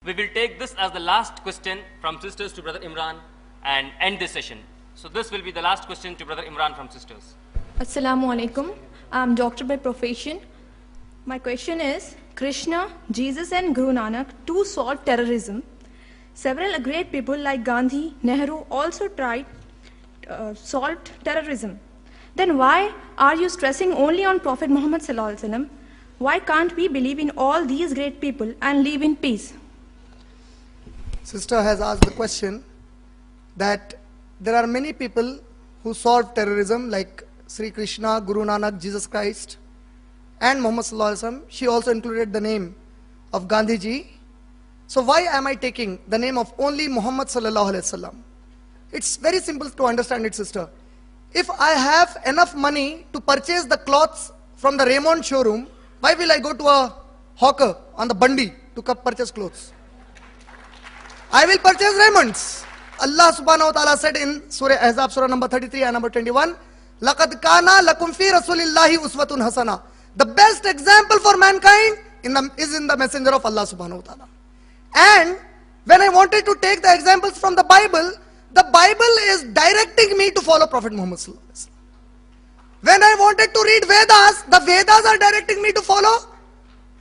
We will take this as the last question from sisters to Brother Imran and end this session. So this will be the last question to Brother Imran from sisters. Assalamu alaikum. I'm doctor by profession. My question is, Krishna, Jesus and Guru Nanak to solve terrorism. Several great people like Gandhi, Nehru also tried solved terrorism. Then why are you stressing only on Prophet Muhammad sallallahu alaihi wasallam? Why can't we believe in all these great people and live in peace? Sister has asked the question that there are many people who solved terrorism like Sri Krishna, Guru Nanak, Jesus Christ and Muhammad sallallahu alaihi wasallam. She also included the name of Gandhi ji. So why am I taking the name of only Muhammad sallallahu alaihi wasallam? It's very simple to understand it, sister. If I have enough money to purchase the clothes from the Raymond showroom, why will I go to a hawker on the Bandi to purchase clothes? I will purchase Raymonds. Allah subhanahu wa ta'ala said in Surah Ahzab, Surah number 33 and number 21, لَقَدْ كَانَ لَكُمْ فِي رَسُولِ اللَّهِ أُسْوَةٌ حَسَنَةٌ. The best example for mankind is in the messenger of Allah subhanahu wa ta'ala. And when I wanted to take the examples from the Bible is directing me to follow Prophet Muhammad sallallahu alaihi wasallam. When I wanted to read Vedas, the Vedas are directing me to follow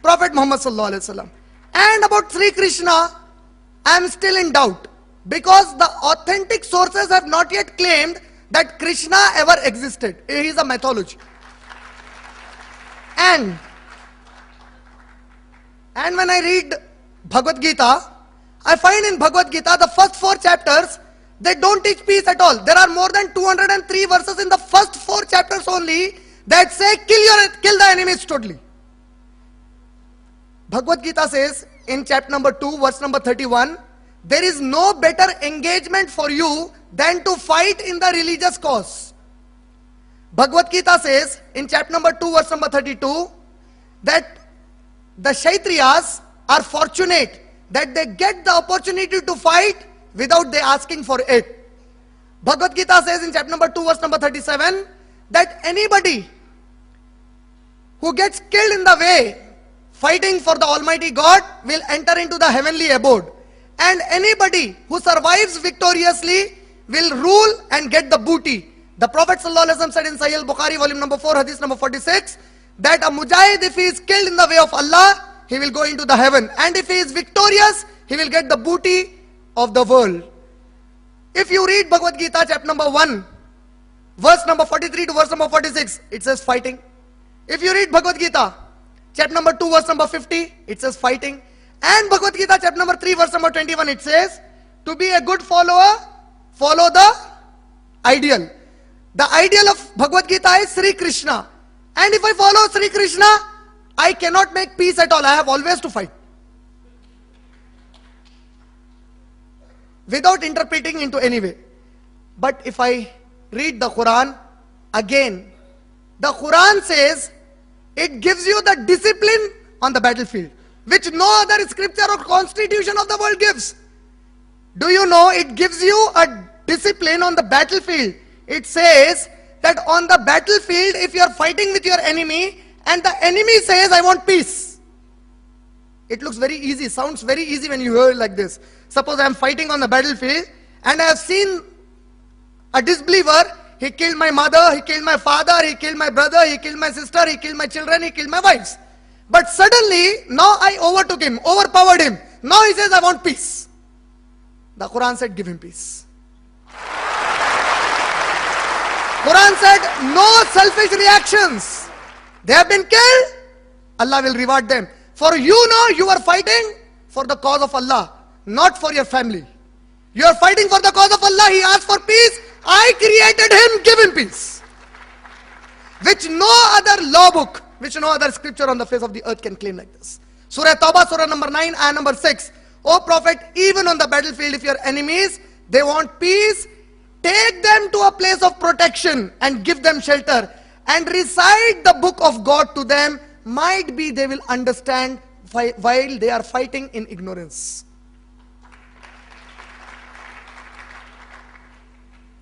Prophet Muhammad sallallahu alaihi wasallam. And about Sri Krishna, I am still in doubt because the authentic sources have not yet claimed that Krishna ever existed. He is a mythology. And when I read Bhagavad Gita, I find in Bhagavad Gita the first 4 chapters, they don't teach peace at all. There are more than 203 verses in the first 4 chapters only that say kill the enemies totally. Bhagavad Gita says in chapter number 2 verse number 31, there is no better engagement for you than to fight in the religious cause. Bhagavad Gita says in chapter number 2 verse number 32 that the Kshatriyas are fortunate that they get the opportunity to fight without they asking for it. Bhagavad Gita says in chapter number 2 verse number 37 that anybody who gets killed in the way fighting for the Almighty God will enter into the heavenly abode. And anybody who survives victoriously will rule and get the booty. The Prophet ﷺ said in Sahih al-Bukhari volume number 4 hadith number 46 that a mujahid, if he is killed in the way of Allah, he will go into the heaven. And if he is victorious, he will get the booty of the world. If you read Bhagavad Gita chapter number 1 verse number 43 to verse number 46, it says fighting. If you read Bhagavad Gita chapter number 2 verse number 50, it says fighting. And Bhagavad Gita chapter number 3 verse number 21, it says to be a good follower, follow the ideal. The ideal of Bhagavad Gita is Sri Krishna. And if I follow Sri Krishna, I cannot make peace at all. I have always to fight. Without interpreting into any way. But if I read the Quran, again, the Quran says it gives you the discipline on the battlefield, which no other scripture or constitution of the world gives. Do you know it gives you a discipline on the battlefield? It says that on the battlefield, if you are fighting with your enemy and the enemy says, I want peace. It looks very easy, sounds very easy when you hear it like this. Suppose I am fighting on the battlefield and I have seen a disbeliever, he killed my mother, he killed my father, he killed my brother, he killed my sister, he killed my children, he killed my wives. But suddenly, now I overtook him, overpowered him. Now he says, I want peace. The Quran said, give him peace. Quran said, no selfish reactions. They have been killed, Allah will reward them. For you know you are fighting for the cause of Allah, not for your family. You are fighting for the cause of Allah. He asked for peace. I created him, give him peace. Which no other law book, which no other scripture on the face of the earth can claim like this. Surah Tawbah, Surah number 9 and number 6. O Prophet, even on the battlefield, if your enemies, they want peace, take them to a place of protection and give them shelter and recite the book of God to them. Might be they will understand while they are fighting in ignorance.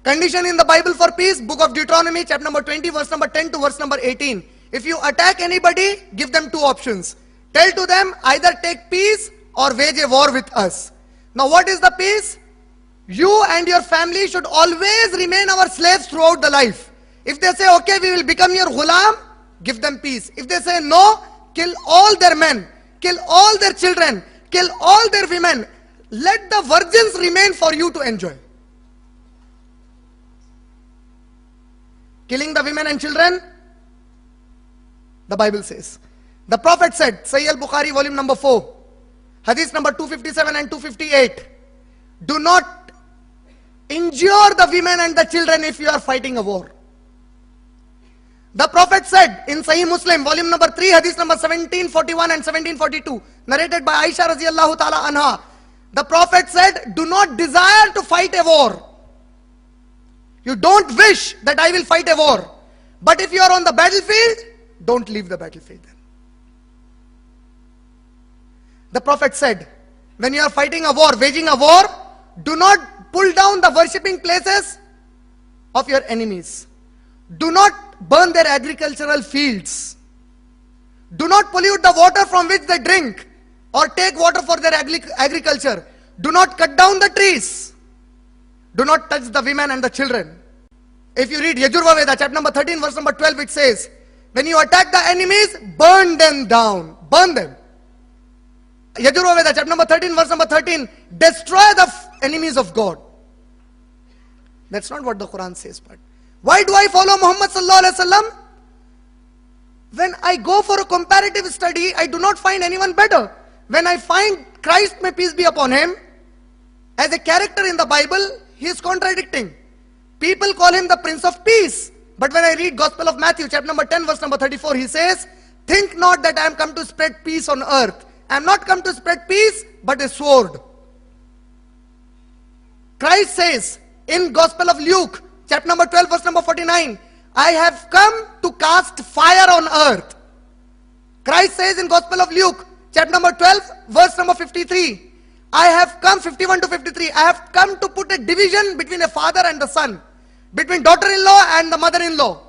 Condition in the Bible for peace, book of Deuteronomy, chapter number 20, verse number 10 to verse number 18. If you attack anybody, give them 2 options. Tell to them, either take peace or wage a war with us. Now what is the peace? You and your family should always remain our slaves throughout the life. If they say, okay, we will become your ghulam, give them peace. If they say no, kill all their men, kill all their children, kill all their women. Let the virgins remain for you to enjoy. Killing the women and children, the Bible says. The Prophet said, Sahih al-Bukhari, volume number 4, hadith number 257 and 258, do not injure the women and the children if you are fighting a war. The Prophet said in Sahih Muslim, volume number 3, hadith number 1741 and 1742, narrated by Aisha radhiyallahu ta'ala anha, the Prophet said, do not desire to fight a war. You don't wish that I will fight a war. But if you are on the battlefield, don't leave the battlefield then. The Prophet said, when you are fighting a war, waging a war, do not pull down the worshipping places of your enemies. Do not burn their agricultural fields. Do not pollute the water from which they drink or take water for their agriculture. Do not cut down the trees. Do not touch the women and the children. If you read Yajurva Veda, chapter number 13, verse number 12, it says, when you attack the enemies, burn them down. Burn them. Yajurva Veda, chapter number 13, verse number 13, destroy the enemies of God. That's not what the Quran says, but why do I follow Muhammad sallallahu alaihi wasallam? When I go for a comparative study, I do not find anyone better. When I find Christ, may peace be upon him, as a character in the Bible, he is contradicting. People call him the Prince of Peace. But when I read Gospel of Matthew, chapter number 10, verse number 34, he says, think not that I am come to spread peace on earth. I am not come to spread peace, but a sword. Christ says in Gospel of Luke, chapter number 12, verse number 49, I have come to cast fire on earth. Christ says in Gospel of Luke, chapter number 12, verse number 53, I have come, 51 to 53, I have come to put a division between a father and the son, between daughter-in-law and the mother-in-law,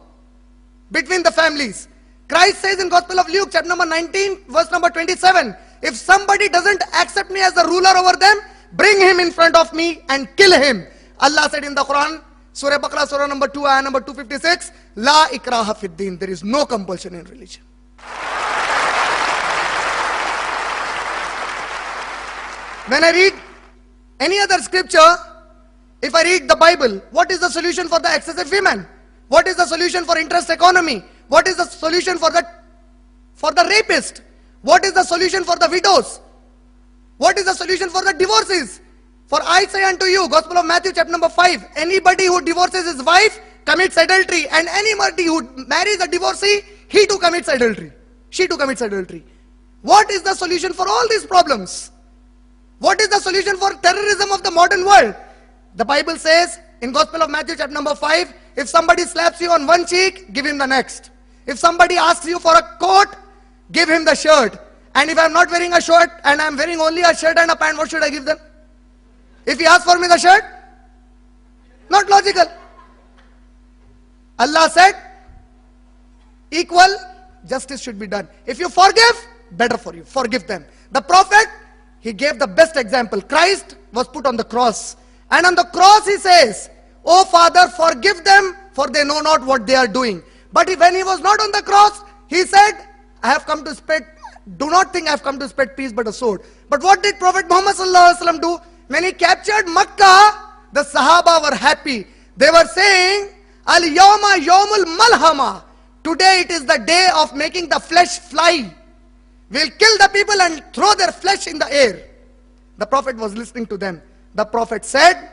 between the families. Christ says in Gospel of Luke, chapter number 19, verse number 27, if somebody doesn't accept me as the ruler over them, bring him in front of me and kill him. Allah said in the Quran, Surah Baqarah, Surah number 2, ayah number 256, La ikraha fid din, there is no compulsion in religion. When I read any other scripture, if I read the Bible, what is the solution for the excessive women? What is the solution for interest economy? What is the solution for the rapist? What is the solution for the widows? What is the solution for the divorces? For I say unto you, Gospel of Matthew chapter number 5, anybody who divorces his wife commits adultery, and anybody who marries a divorcee, he too commits adultery. She too commits adultery. What is the solution for all these problems? What is the solution for terrorism of the modern world? The Bible says in Gospel of Matthew chapter number 5, if somebody slaps you on one cheek, give him the next. If somebody asks you for a coat, give him the shirt. And if I am not wearing a shirt and I am wearing only a shirt and a pant, what should I give them? If he asks for me the shirt, not logical. Allah said, equal justice should be done. If you forgive, better for you. Forgive them. The Prophet, he gave the best example. Christ was put on the cross. And on the cross he says, oh Father, forgive them, for they know not what they are doing. But when he was not on the cross, he said, I have come to spread, do not think I have come to spread peace but a sword. But what did Prophet Muhammad sallallahu alaihi wasallam do? When he captured Makkah, the Sahaba were happy. They were saying, Al-Yawma Yawmul Malhama. Today it is the day of making the flesh fly. We'll kill the people and throw their flesh in the air. The Prophet was listening to them. The Prophet said,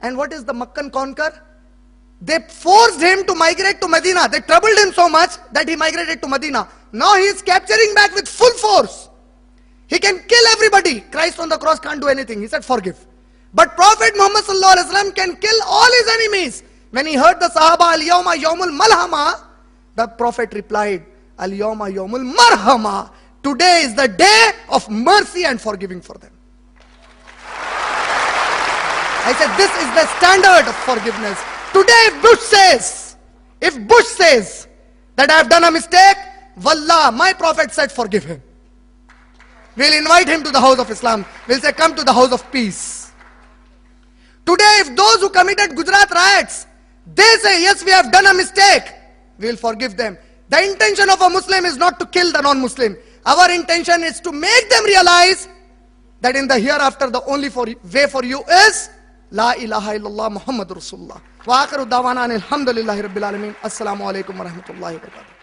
and what is the Makkan conquer? They forced him to migrate to Medina. They troubled him so much that he migrated to Medina. Now he is capturing back with full force. He can kill everybody. Christ on the cross can't do anything. He said, forgive. But Prophet Muhammad sallallahu alaihi wasallam can kill all his enemies. When he heard the Sahaba, Al-Yawma Yawmul Malhama, the Prophet replied, Al-Yawma Yawmul Marhama. Today is the day of mercy and forgiving for them. I said, this is the standard of forgiveness. Today if Bush says that I have done a mistake, Wallah, my Prophet said forgive him. we'll invite him to the house of Islam. We'll say, come to the house of peace. Today, if those who committed Gujarat riots, they say, yes, we have done a mistake, we'll forgive them. The intention of a Muslim is not to kill the non-Muslim. Our intention is to make them realize that in the hereafter, the only way for you is La ilaha illallah Muhammadur Rasulullah. Wa akhiru dawana alhamdulillahi rabbil alamin. Assalamu alaikum wa rahmatullahi wa barakatuh.